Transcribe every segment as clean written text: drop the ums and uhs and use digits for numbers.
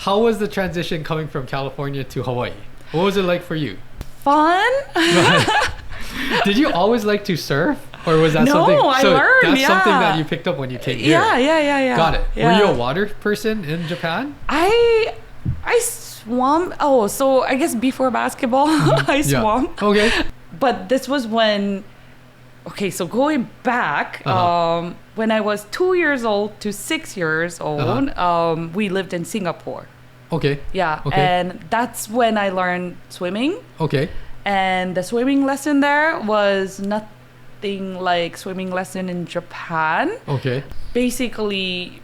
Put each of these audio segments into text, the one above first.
how was the transition coming from California to Hawaii? What was it like for you? Fun. Did you always like to surf? Or was that No, something? I So learned, that's something yeah. that you picked up when you came here. Yeah. Got it. Yeah. Were you a water person in Japan? I swam. Oh, so I guess before basketball, I swam. Okay. But this was when. Okay, so going back, when I was 2 years old to 6 years old, we lived in Singapore. Okay. Yeah, Okay. and that's when I learned swimming. Okay. And the swimming lesson there was nothing like swimming lesson in Japan. Okay. Basically,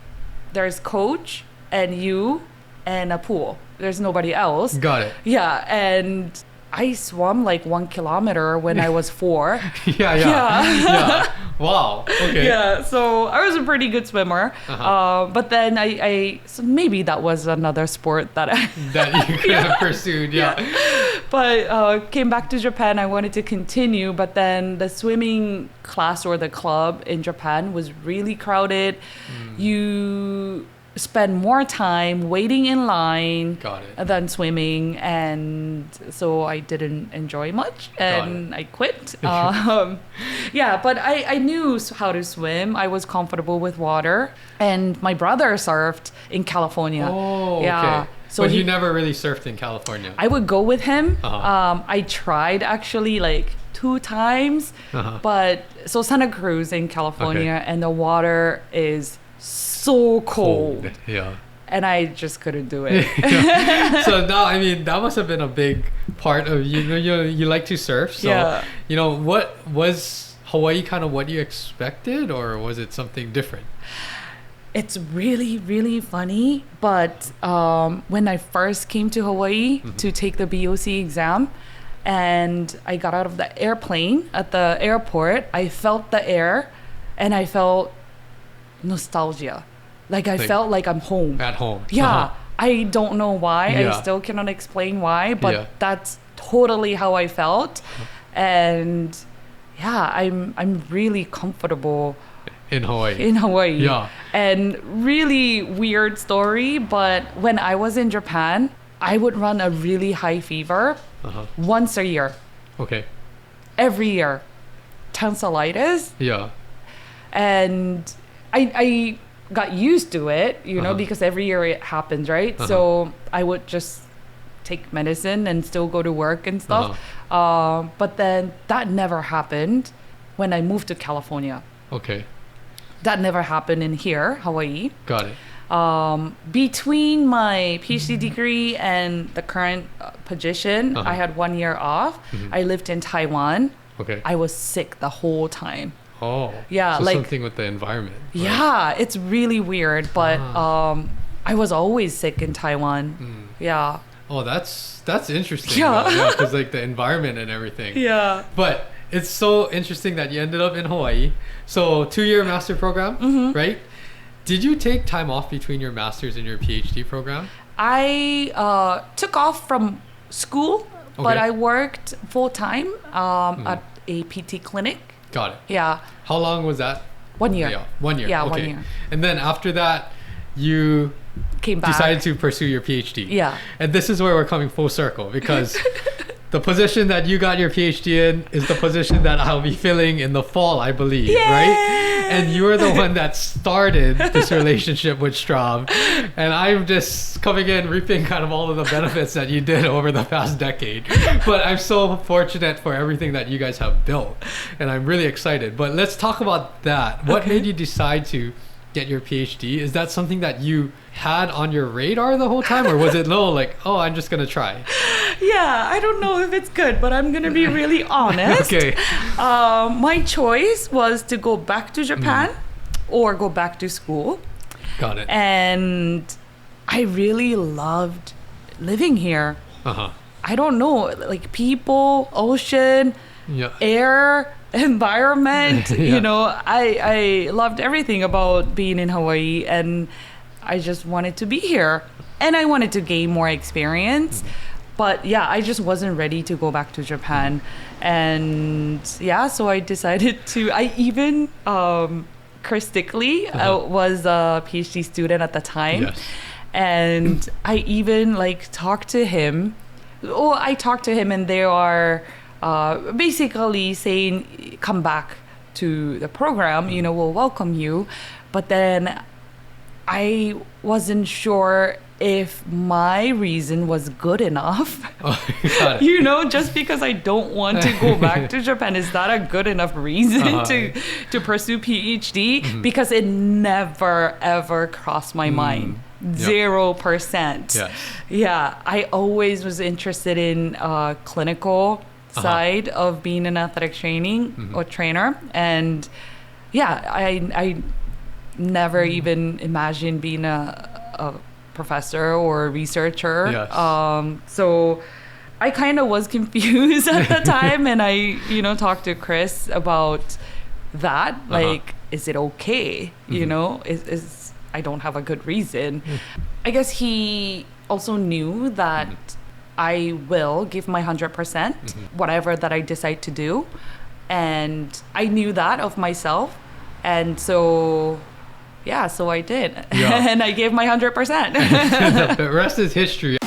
there's coach and you and a pool. There's nobody else. Got it. Yeah, and I swam like 1 kilometer when I was 4. Yeah. Wow. Okay. Yeah, so I was a pretty good swimmer. But then so maybe that was another sport that That you could have pursued. Yeah. But came back to Japan. I wanted to continue, but then the swimming class or the club in Japan was really crowded. You spend more time waiting in line Got it. than swimming, and so I didn't enjoy much, and I quit. But I knew how to swim. I was comfortable with water, and my brother surfed in California. Oh, yeah. okay. So but you never really surfed in California. I would go with him. I tried actually like 2 times, but so Santa Cruz in California, and the water is so cold. Yeah. And I just couldn't do it. So now, I mean, that must have been a big part of you like to surf. So, what was Hawaii kind of what you expected, or was it something different? It's really, really funny. But when I first came to Hawaii to take the BOC exam, and I got out of the airplane at the airport, I felt the air, and I felt nostalgia. Like I felt like I'm home. At home. Yeah. I don't know why. Yeah. I still cannot explain why, but that's totally how I felt. And yeah, I'm really comfortable in Hawaii. Yeah. And really weird story, but when I was in Japan, I would run a really high fever once a year. Okay. Every year. Tonsillitis. Yeah. And I got used to it, because every year it happens, right? So I would just take medicine and still go to work and stuff. But then that never happened when I moved to California. Okay. That never happened in here, Hawaii. Got it. Between my PhD degree and the current position, I had 1 year off. I lived in Taiwan. Okay. I was sick the whole time. Oh. Yeah, so like something with the environment. Right? Yeah, it's really weird, but I was always sick in Taiwan. Yeah. Oh, that's interesting. Yeah. Because like the environment and everything. Yeah. But it's so interesting that you ended up in Hawaii. So 2-year master program, right? Did you take time off between your master's and your PhD program? I took off from school, but I worked full time at a PT clinic. Got it. Yeah. How long was that? 1 year. Yeah, 1 year. Yeah, okay. 1 year. And then after that, you came back. decided to pursue your PhD. Yeah. And this is where we're coming full circle, because the position that you got your PhD in is the position that I'll be filling in the fall, I believe, right? And you're the one that started this relationship with Straub. And I'm just coming in, reaping kind of all of the benefits that you did over the past decade. But I'm so fortunate for everything that you guys have built. And I'm really excited. But let's talk about that. What made you decide to get your PhD? Is that something that you had on your radar the whole time, or was it I'm just gonna try? Yeah, I don't know if it's good, but I'm gonna be really honest. Okay. My choice was to go back to Japan or go back to school. Got it. And I really loved living here. I don't know, like people, ocean, air, environment. I loved everything about being in Hawaii, and I just wanted to be here, and I wanted to gain more experience. But yeah, I just wasn't ready to go back to Japan. And yeah, so I decided to, I even Chris Stickley was a PhD student at the time. And I even like talked to him. Oh, I talked to him, and they are basically saying, come back to the program, you know, we'll welcome you. But then I wasn't sure if my reason was good enough. Oh, got it. You know, just because I don't want to go back to Japan, is that a good enough reason to pursue PhD? Because it never ever crossed my mind. 0%. Yes. Yeah, I always was interested in clinical side of being an athletic training or trainer, and I never even imagined being a professor or a researcher. Yes. So I kind of was confused at the time, and I, you know, talked to Chris about that. Like, is it okay? You know, is I don't have a good reason. I guess he also knew that I will give my 100%, whatever that I decide to do. And I knew that of myself. And so, so I did. And I gave my 100%. The rest is history.